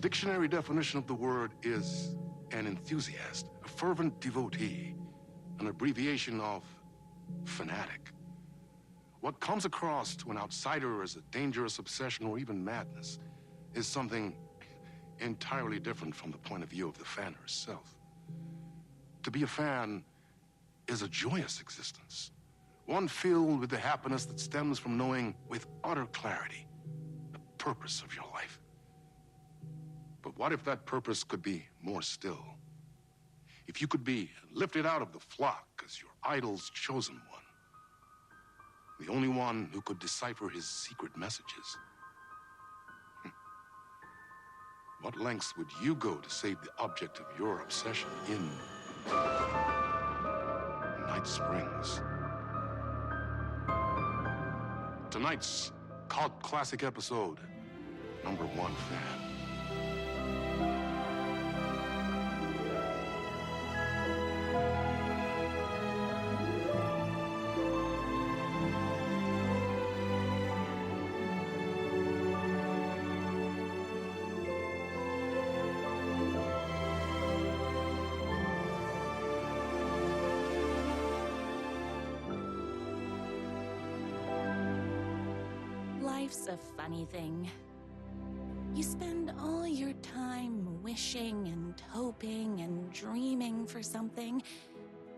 dictionary definition of the word is an enthusiast, a fervent devotee, an abbreviation of fanatic. What comes across to an outsider as a dangerous obsession or even madness is something entirely different from the point of view of the fan herself. To be a fan is a joyous existence, one filled with the happiness that stems from knowing with utter clarity the purpose of your life. But what if that purpose could be more still? If you could be lifted out of the flock as your idol's chosen one, the only one who could decipher his secret messages. What lengths would you go to save the object of your obsession in Night Springs? Tonight's cult classic episode, number 1 fan. Life's a funny thing. You spend all your time wishing and hoping and dreaming for something,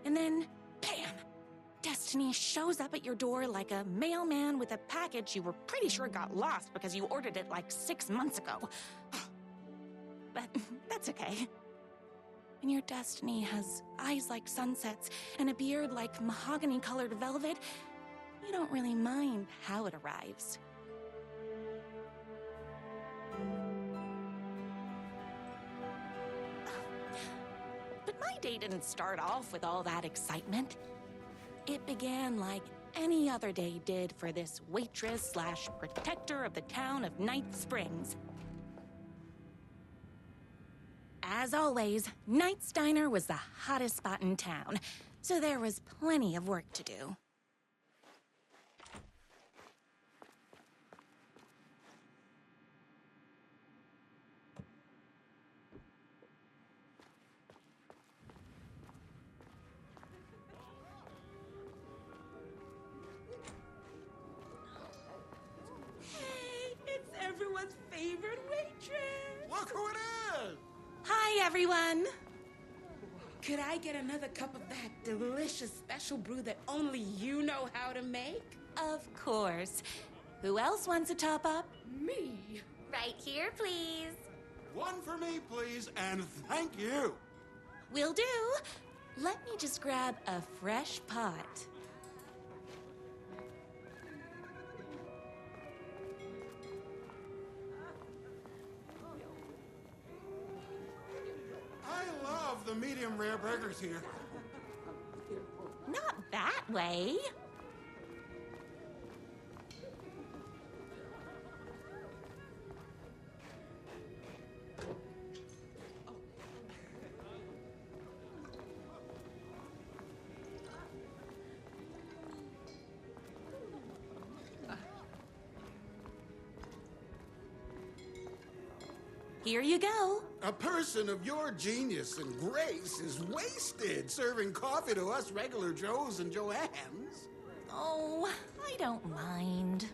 and then, bam! Destiny shows up at your door like a mailman with a package you were pretty sure got lost because you ordered it like 6 months ago. But that's okay. When your destiny has eyes like sunsets and a beard like mahogany-colored velvet, you don't really mind how it arrives. But my day didn't start off with all that excitement. It began like any other day did for this waitress/protector of the town of Night Springs. As always, Knight's Diner was the hottest spot in town, so there was plenty of work to do. Everyone's favorite waitress. Look who it is! Hi, everyone. Could I get another cup of that delicious special brew that only you know how to make? Of course. Who else wants a top-up? Me. Right here, please. One for me, please, and thank you. Will do. Let me just grab a fresh pot. I love the medium rare burgers here. Not that way. Here you go. A person of your genius and grace is wasted serving coffee to us regular Joes and Joannes. Oh, I don't mind.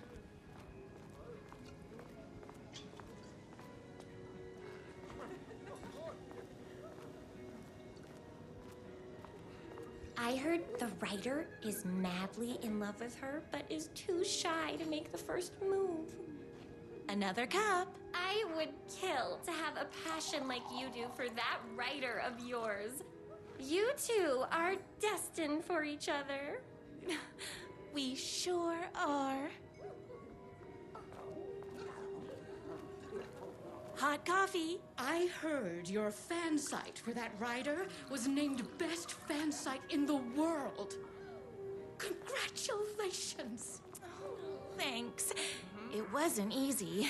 I heard the writer is madly in love with her, but is too shy to make the first move. Another cup. I would kill to have a passion like you do for that writer of yours. You two are destined for each other. We sure are. Hot coffee. I heard your fan site for that writer was named best fan site in the world. Congratulations. Thanks. It wasn't easy.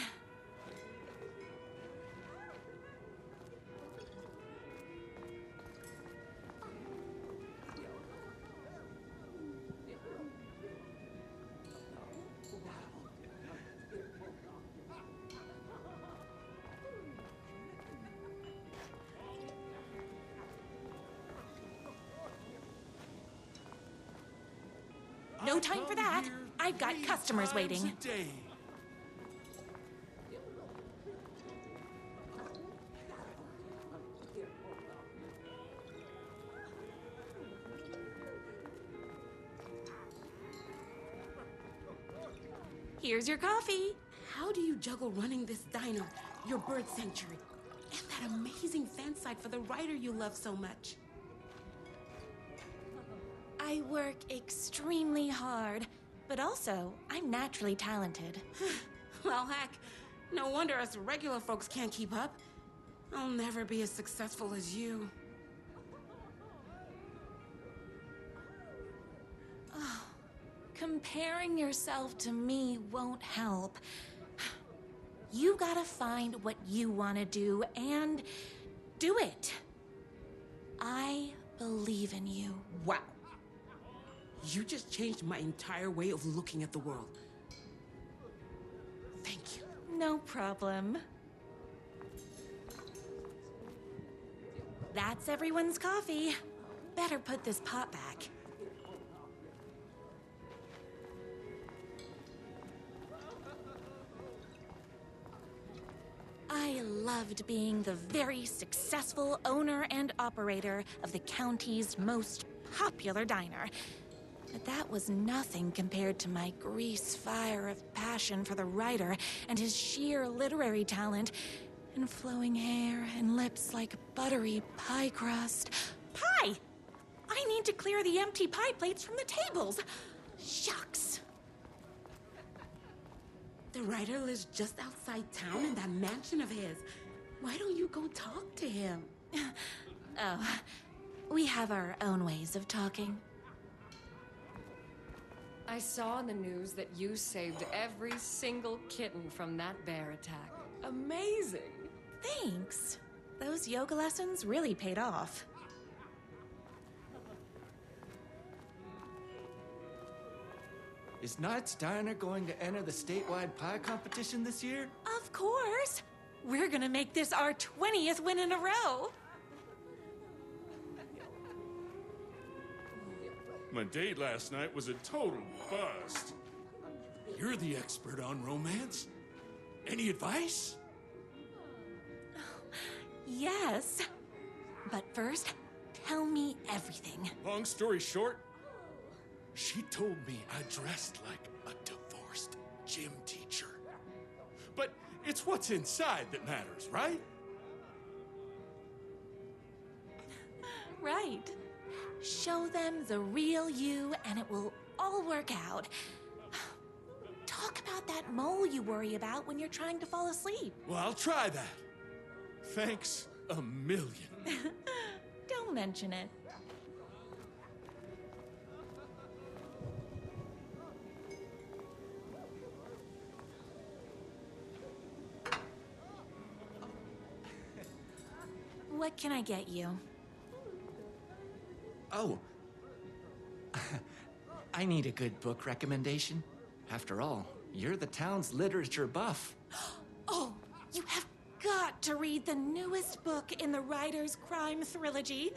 No time for that. I've got customers waiting. Here's your coffee. How do you juggle running this diner, your bird sanctuary, and that amazing fan site for the writer you love so much? I work extremely hard, but also I'm naturally talented. Well, heck, no wonder us regular folks can't keep up. I'll never be as successful as you. Comparing yourself to me won't help. You gotta find what you wanna do and do it. I believe in you. Wow. You just changed my entire way of looking at the world. Thank you. No problem. That's everyone's coffee. Better put this pot back. I loved being the very successful owner and operator of the county's most popular diner. But that was nothing compared to my grease fire of passion for the writer and his sheer literary talent, and flowing hair and lips like buttery pie crust. Pie! I need to clear the empty pie plates from the tables. Shucks. The writer lives just outside town in that mansion of his. Why don't you go talk to him? Oh, we have our own ways of talking. I saw in the news that you saved every single kitten from that bear attack. Amazing! Thanks. Those yoga lessons really paid off. Is Knight's Diner going to enter the statewide pie competition this year? Of course! We're gonna make this our 20th win in a row! My date last night was a total bust. You're the expert on romance. Any advice? Yes. But first, tell me everything. Long story short, she told me I dressed like a divorced gym teacher. But it's what's inside that matters, right? Right. Show them the real you and it will all work out. Talk about that mole you worry about when you're trying to fall asleep. Well, I'll try that. Thanks a million. Don't mention it. What can I get you? Oh. I need a good book recommendation. After all, you're the town's literature buff. Oh, you have got to read the newest book in the Writer's Crime Trilogy.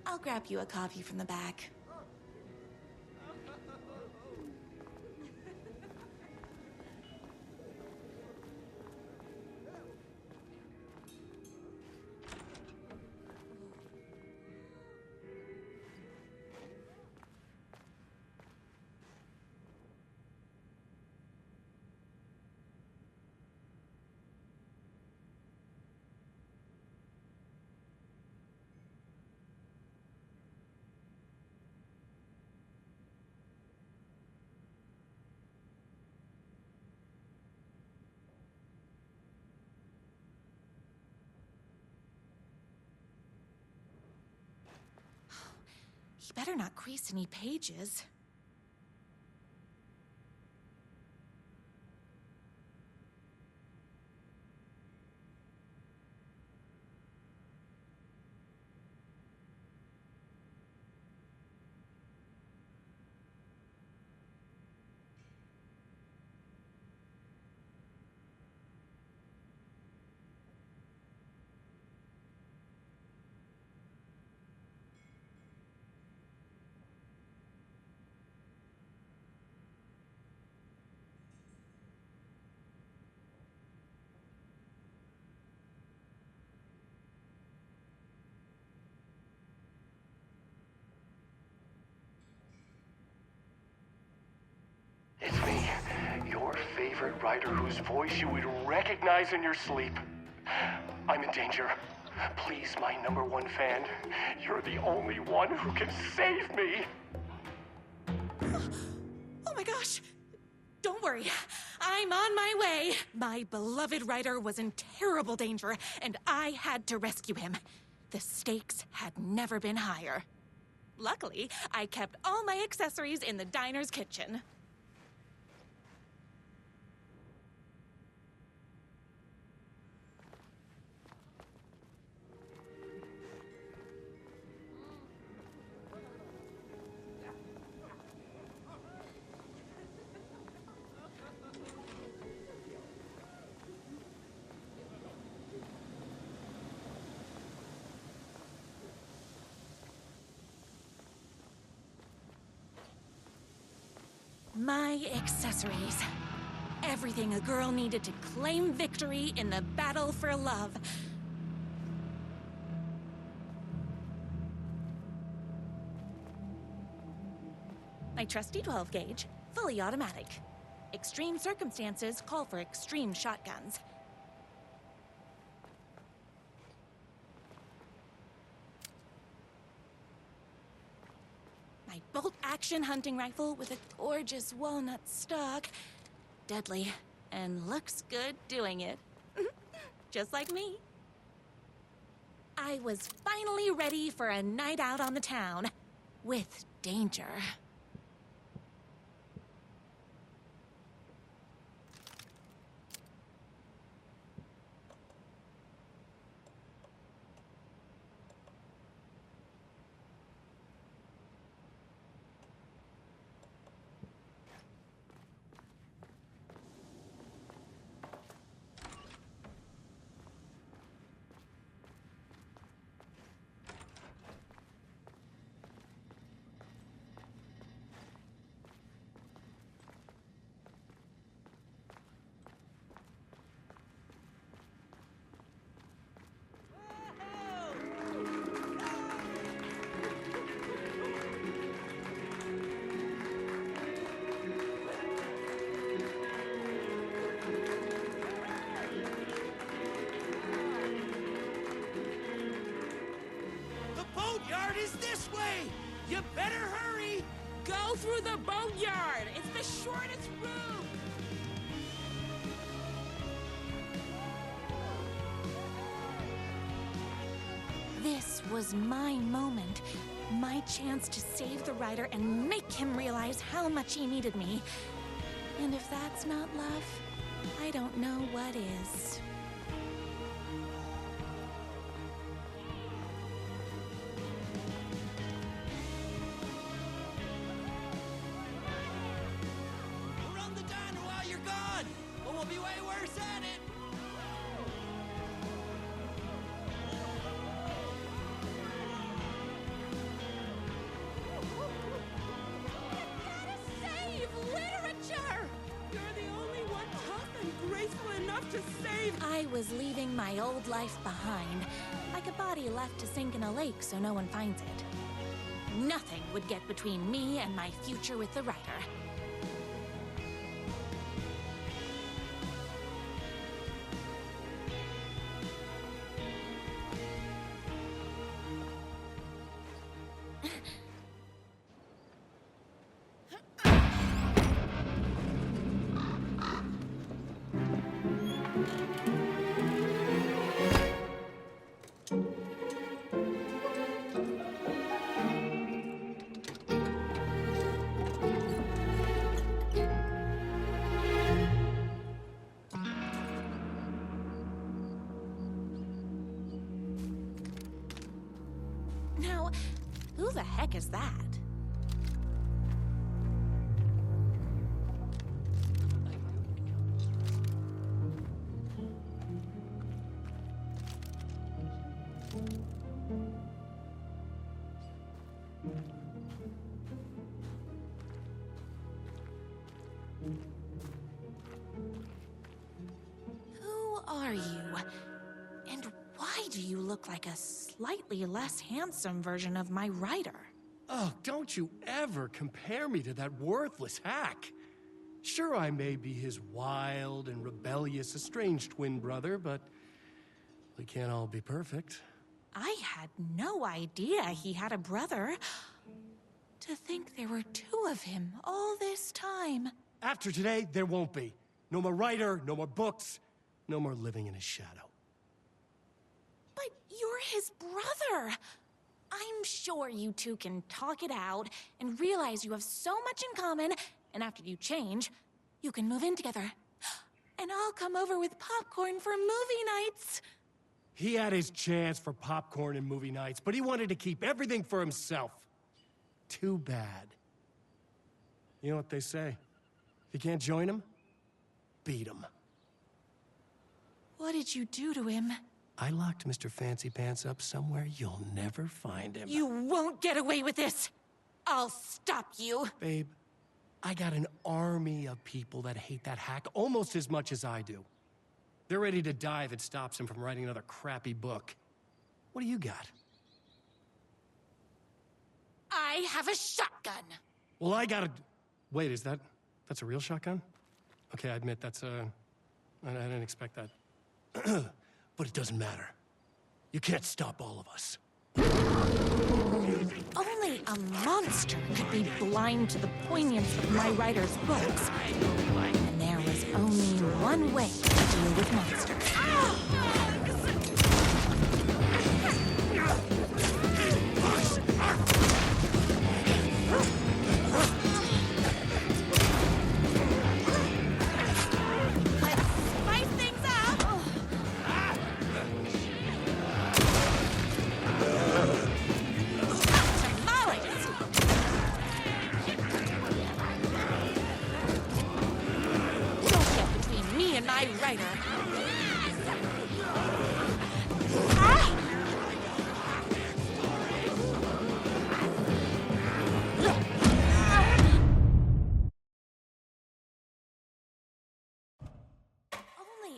I'll grab you a copy from the back. He better not crease any pages. favorite writer whose voice you would recognize in your sleep. I'm in danger. Please, my #1 fan, you're the only one who can save me. Oh my gosh! Don't worry, I'm on my way. My beloved writer was in terrible danger, and I had to rescue him. The stakes had never been higher. Luckily, I kept all my accessories in the diner's kitchen. My accessories. Everything a girl needed to claim victory in the battle for love. My trusty 12 gauge, fully automatic. Extreme circumstances call for extreme shotguns. My bolt-action hunting rifle with a gorgeous walnut stock. Deadly, and looks good doing it. Just like me. I was finally ready for a night out on the town. With danger. Boatyard is this way! You better hurry! Go through the boatyard! It's the shortest route! This was my moment. My chance to save the writer and make him realize how much he needed me. And if that's not love, I don't know what is. Run the diner while you're gone, or we'll be way worse at it! Save literature! You're the only one tough and graceful enough to save. I was leaving my old life behind, like a body left to sink in a lake so no one finds it. Nothing would get between me and my future with the writer. Now, who the heck is that? Who are you? And why do you look like a slightly less handsome version of my writer? Oh, don't you ever compare me to that worthless hack. Sure, I may be his wild and rebellious estranged twin brother, but we can't all be perfect. I had no idea he had a brother. To think there were two of him all this time. After today, there won't be. No more writer, no more books, no more living in his shadow. But you're his brother. I'm sure you two can talk it out and realize you have so much in common, and after you change, you can move in together. And I'll come over with popcorn for movie nights. He had his chance for popcorn and movie nights, but he wanted to keep everything for himself. Too bad. You know what they say? If you can't join him, beat him. What did you do to him? I locked Mr. Fancy Pants up somewhere you'll never find him. You won't get away with this! I'll stop you! Babe, I got an army of people that hate that hack almost as much as I do. They're ready to die if it stops him from writing another crappy book. What do you got? I have a shotgun! Well, I got a... Wait, that's a real shotgun? Okay, I admit, I didn't expect that. But it doesn't matter. You can't stop all of us. Only a monster could be blind to the poignance of my writer's books. And there was only one way to deal with monsters.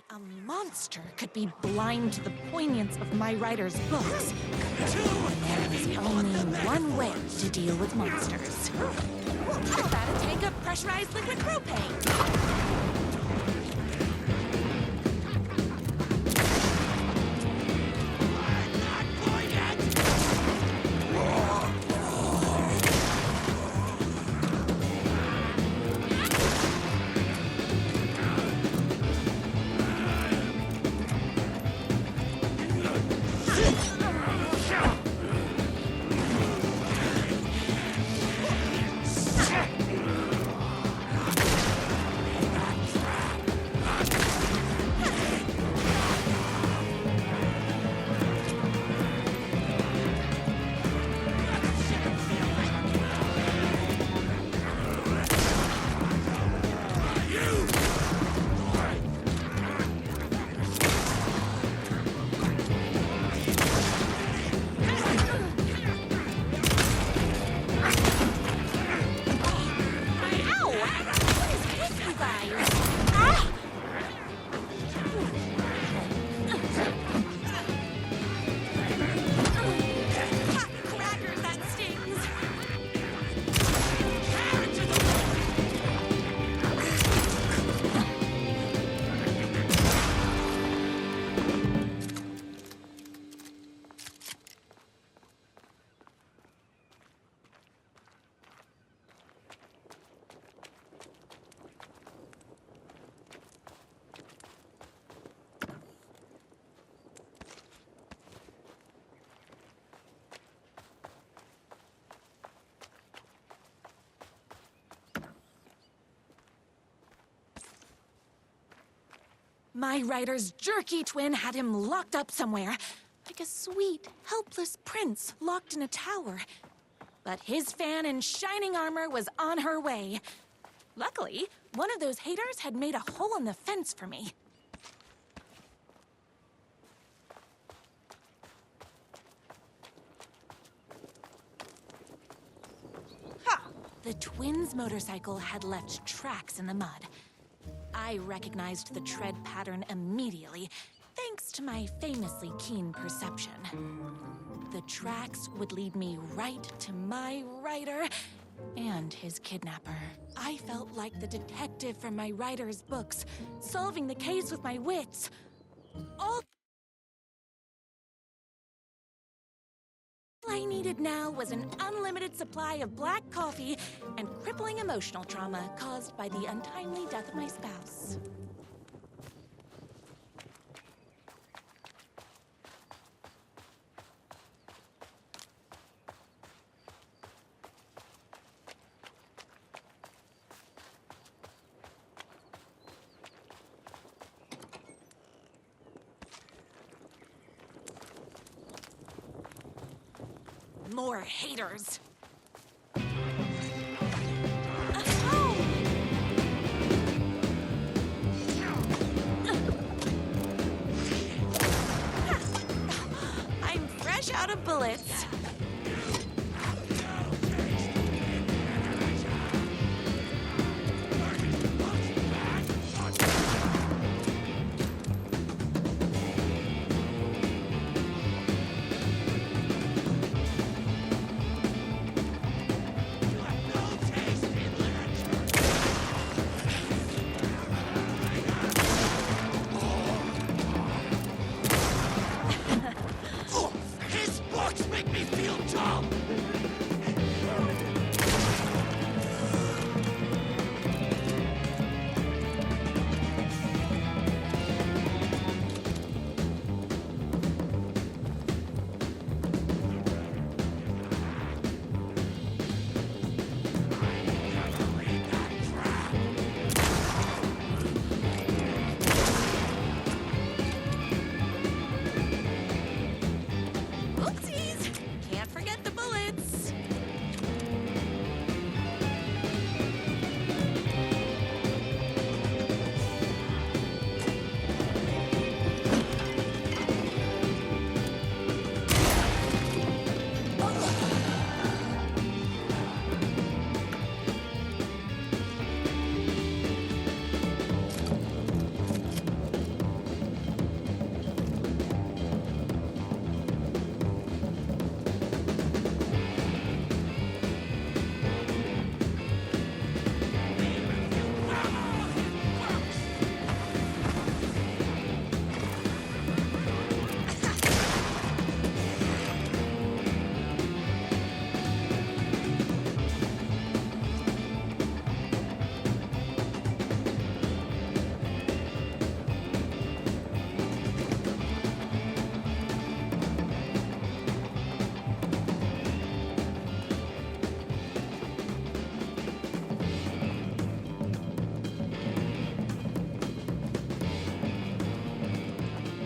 A monster could be blind to the poignance of my writer's books. And there is only one way to deal with monsters. How about a tank of pressurized liquid propane? My writer's jerky twin had him locked up somewhere, like a sweet, helpless prince locked in a tower. But his fan in shining armor was on her way. Luckily, one of those haters had made a hole in the fence for me. Ha! The twins' motorcycle had left tracks in the mud. I recognized the tread pattern immediately, thanks to my famously keen perception. The tracks would lead me right to my writer, and his kidnapper. I felt like the detective from my writer's books, solving the case with my wits. All I needed now was an unlimited supply of black coffee and crippling emotional trauma caused by the untimely death of my spouse. More haters. I'm fresh out of bullets. His books make me feel dumb! Oopsies! Can't forget the bullets.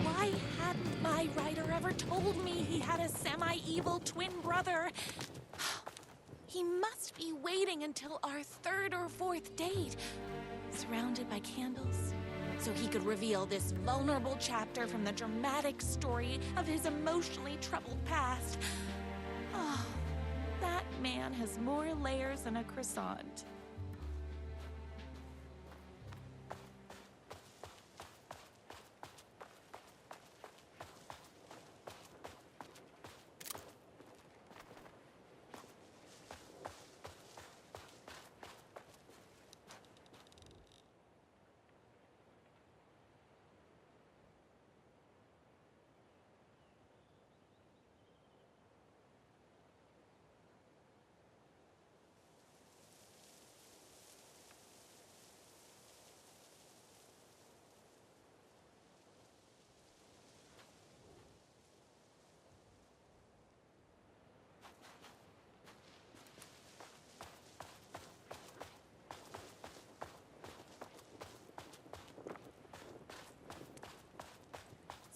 Why hadn't my writer ever told me he had a semi-evil twin brother? He must be waiting until our third or fourth date, surrounded by candles, so he could reveal this vulnerable chapter from the dramatic story of his emotionally troubled past. Oh, that man has more layers than a croissant.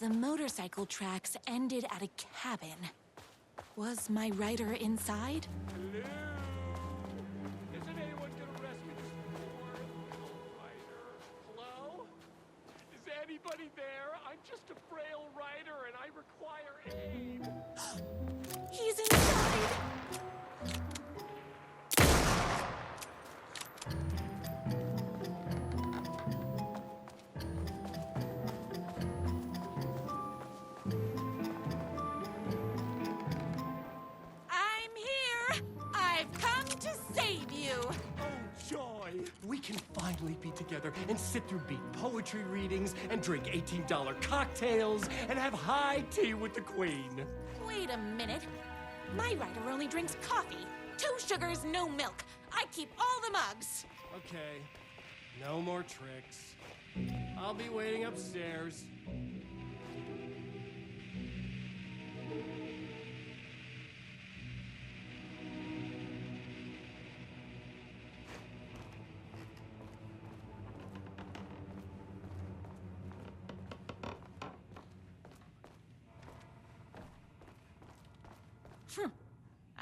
The motorcycle tracks ended at a cabin. Was my writer inside? Hello? Isn't anyone gonna rescue this poor little writer? Hello? Is anybody there? I'm just a frail writer and I require aid. He's inside! I'm here! I've come to save sleepy together and sit through beat poetry readings and drink $18 cocktails and have high tea with the Queen. Wait a minute. My writer only drinks coffee. 2 sugars, no milk. I keep all the mugs. Okay, no more tricks. I'll be waiting upstairs.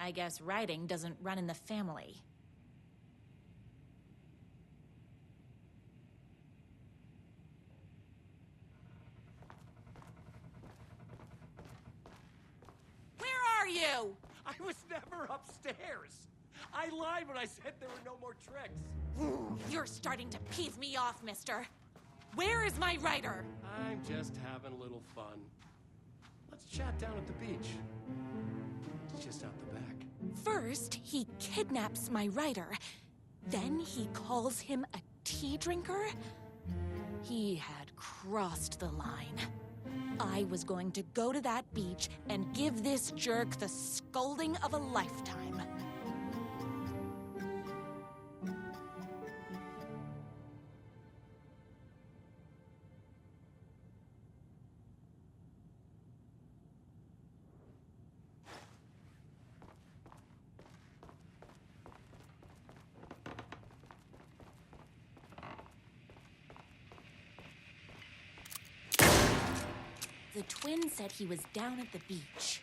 I guess writing doesn't run in the family. Where are you? I was never upstairs. I lied when I said there were no more tricks. You're starting to peeve me off, mister. Where is my writer? I'm just having a little fun. Let's chat down at the beach. It's just out the back. First, he kidnaps my writer. Then he calls him a tea drinker. He had crossed the line. I was going to go to that beach and give this jerk the scolding of a lifetime. The twin said he was down at the beach.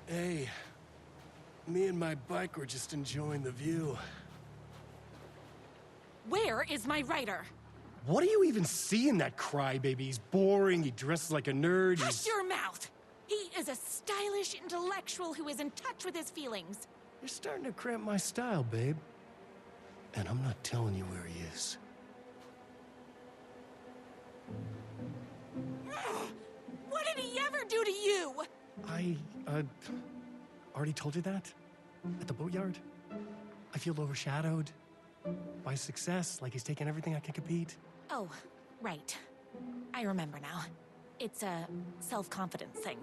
Hey, me and my bike were just enjoying the view. Where is my writer? What do you even see in that crybaby? He's boring, he dresses like a nerd, Hush your mouth! He is a stylish intellectual who is in touch with his feelings. You're starting to cramp my style, babe. And I'm not telling you where he is. What did he ever do to you? I, already told you that? At the boatyard? I feel overshadowed by success, like he's taking everything I can compete. Oh, right. I remember now. It's a self-confidence thing.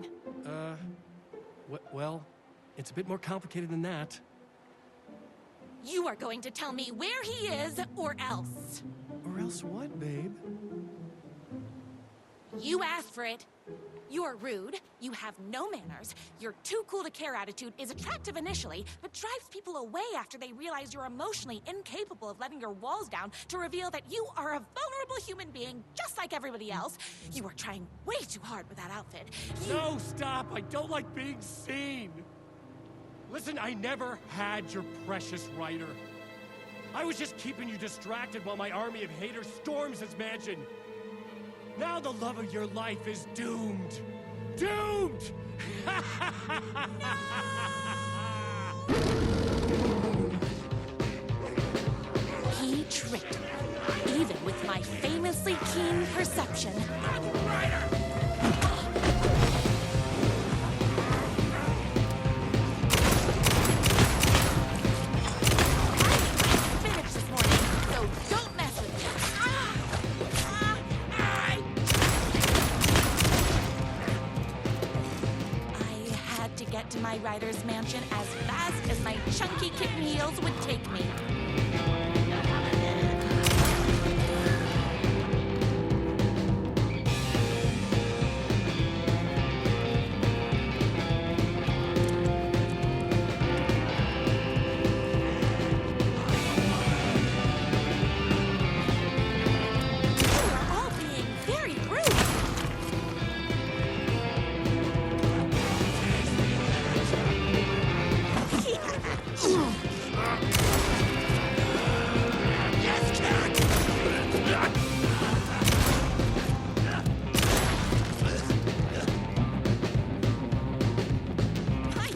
Well, it's a bit more complicated than that. You are going to tell me where he is, or else. Or else what, babe? You asked for it. You're rude, you have no manners, your too cool to care attitude is attractive initially, but drives people away after they realize you're emotionally incapable of letting your walls down to reveal that you are a vulnerable human being just like everybody else. You are trying way too hard with that outfit. No, stop! I don't like being seen! Listen, I never had your precious writer. I was just keeping you distracted while my army of haters storms his mansion. Now the love of your life is doomed. Doomed! He tricked me, even with my famously keen perception. Finished this morning, so don't mess with me. I had to get to my writer's mansion as fast as my chunky kitten heels would take me. You are all being very rude. My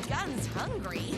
gun's hungry.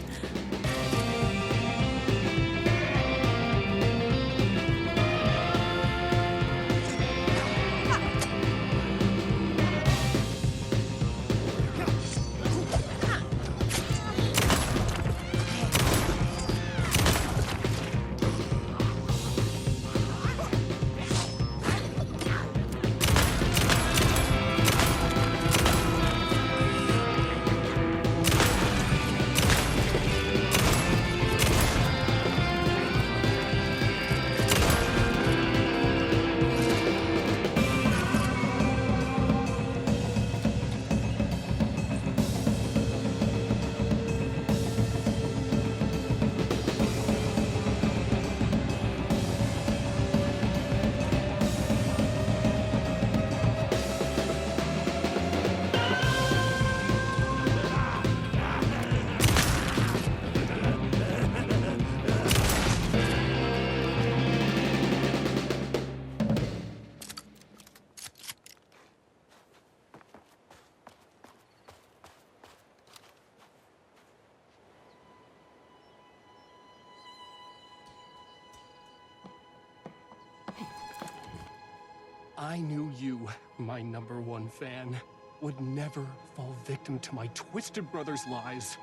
I knew you, my #1 fan, would never fall victim to my twisted brother's lies.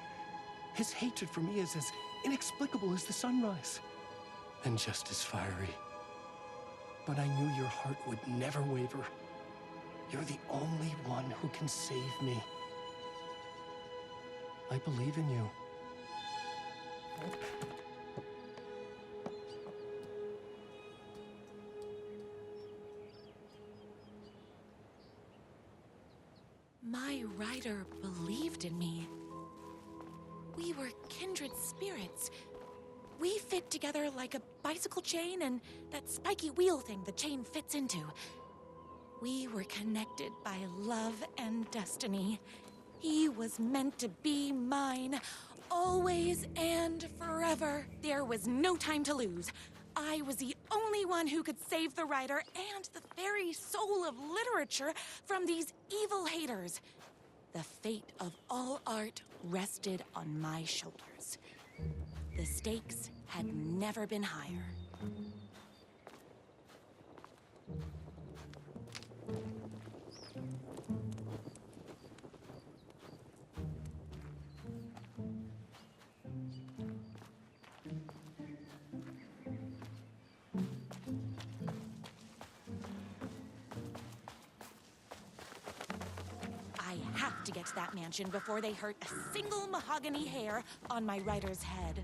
His hatred for me is as inexplicable as the sunrise, and just as fiery. But I knew your heart would never waver. You're the only one who can save me. I believe in you. My rider believed in me. We were kindred spirits. We fit together like a bicycle chain and that spiky wheel thing the chain fits into. We were connected by love and destiny. He was meant to be mine, always and forever. There was no time to lose. I was the only one who could save the writer and the very soul of literature from these evil haters. The fate of all art rested on my shoulders. The stakes had never been higher. I have to get to that mansion before they hurt a single mahogany hair on my writer's head.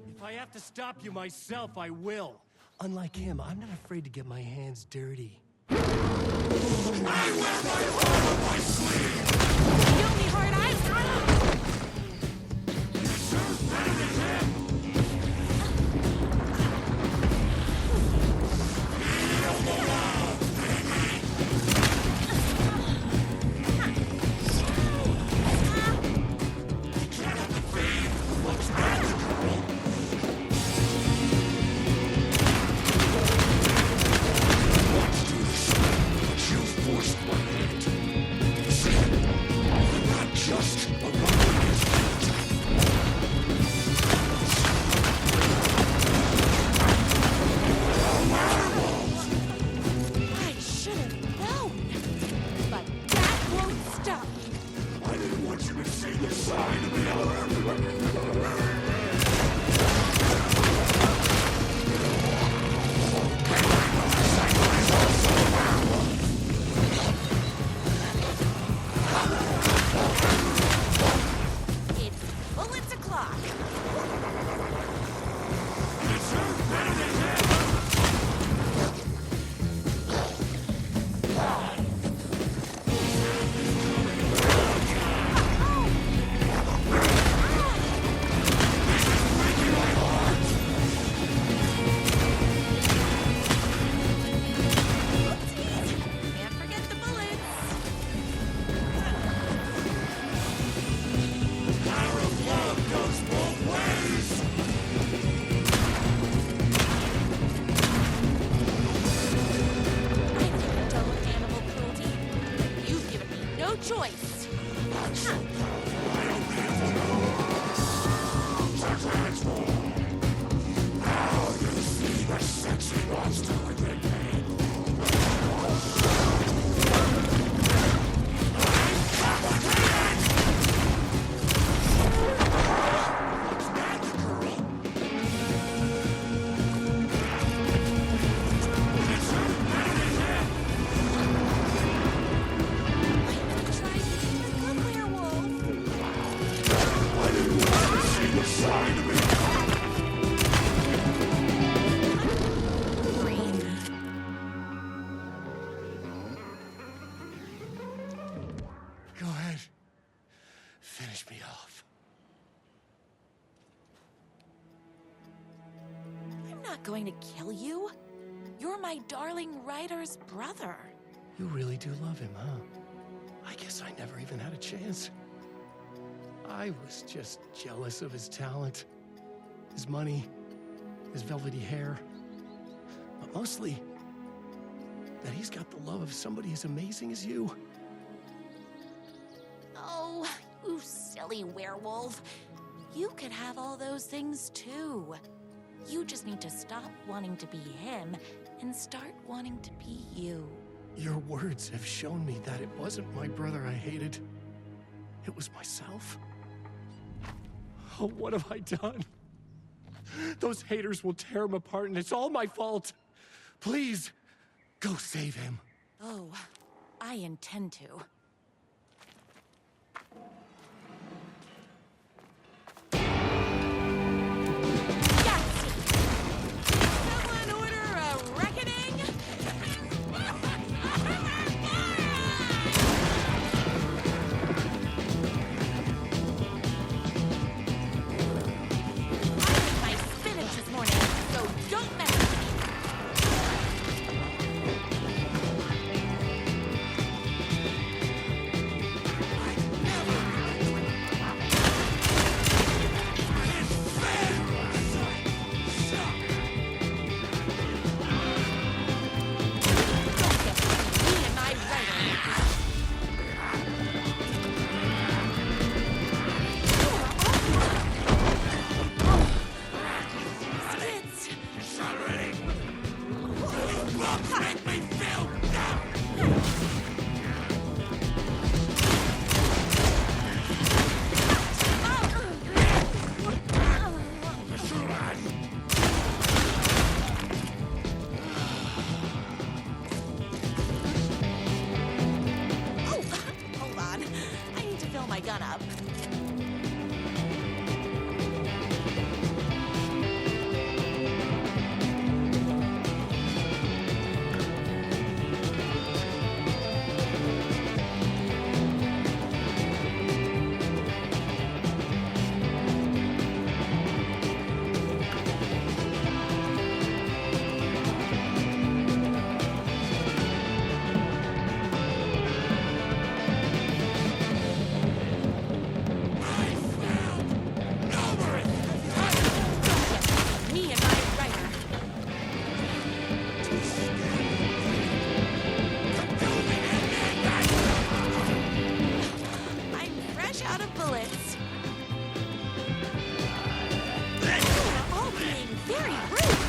If I have to stop you myself, I will. Unlike him, I'm not afraid to get my hands dirty. I wear my heart on my sleeve! The only heart I've got! You serve better than him! Feel the love, baby! Get up the feed! What's magical? Watch do this, but you forced my hand. See, I'm not just a runner in his feet. I should have known. But that won't stop me. I didn't want you to see this side of me. It's bullets o'clock. You serve better than him. no choice. Try being a good werewolf. Go ahead. Finish me off. I'm not going to kill you. You're my darling writer's brother. You really do love him, huh? I guess I never even had a chance. I was just jealous of his talent, his money, his velvety hair. But mostly, that he's got the love of somebody as amazing as you. Oh, you silly werewolf. You could have all those things too. You just need to stop wanting to be him and start wanting to be you. Your words have shown me that it wasn't my brother I hated. It was myself. Oh, what have I done? Those haters will tear him apart, and it's all my fault. Please, go save him. Oh, I intend to. Someone order a reckoning? I ate my spinach this morning, so don't mess with me. Don't get me and my writer. Skits. Oh, hold on. I need to fill my gun up. Me and my writer. I'm fresh out of bullets. You're all being very rude.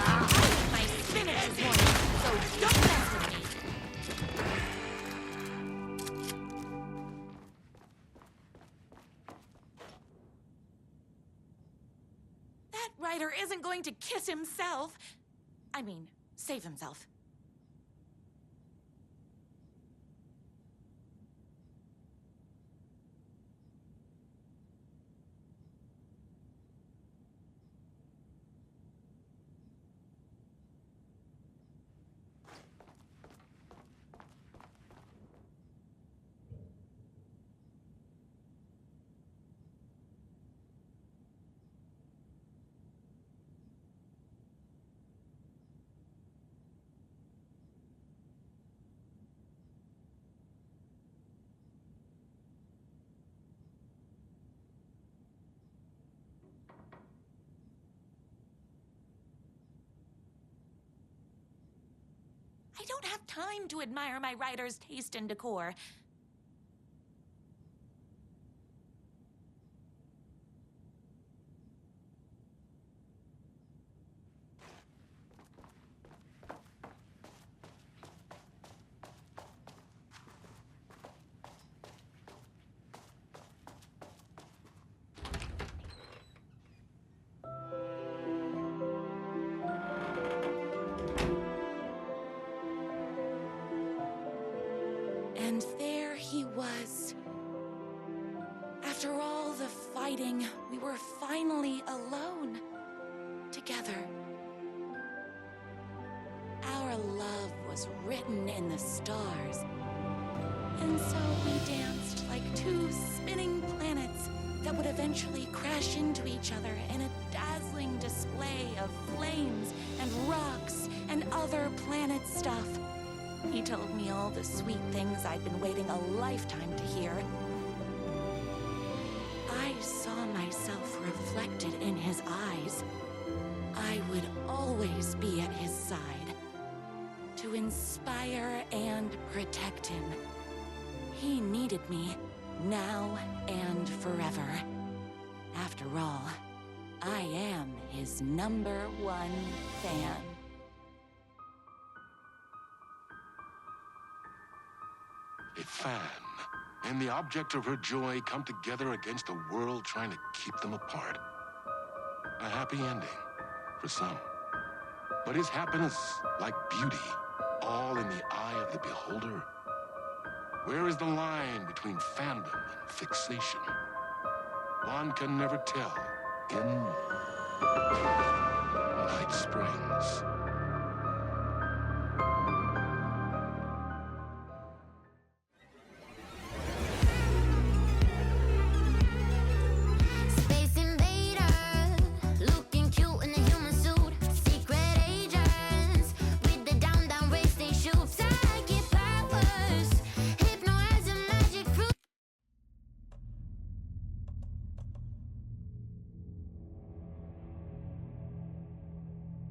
I ate my spinach this morning, so don't mess with me. That writer isn't going to kiss himself. I mean, save himself. I don't have time to admire my writer's taste and decor. And there he was. After all the fighting, we were finally alone. Together. Our love was written in the stars. And so we danced like two spinning planets that would eventually crash into each other in a dazzling display of flames and rocks and other planet stuff. He told me all the sweet things I'd been waiting a lifetime to hear. I saw myself reflected in his eyes. I would always be at his side, to inspire and protect him. He needed me, now and forever. After all, I am his #1 fan. A fan and the object of her joy come together against a world trying to keep them apart. A happy ending for some. But is happiness, like beauty, all in the eye of the beholder? Where is the line between fandom and fixation? One can never tell in Night Spring.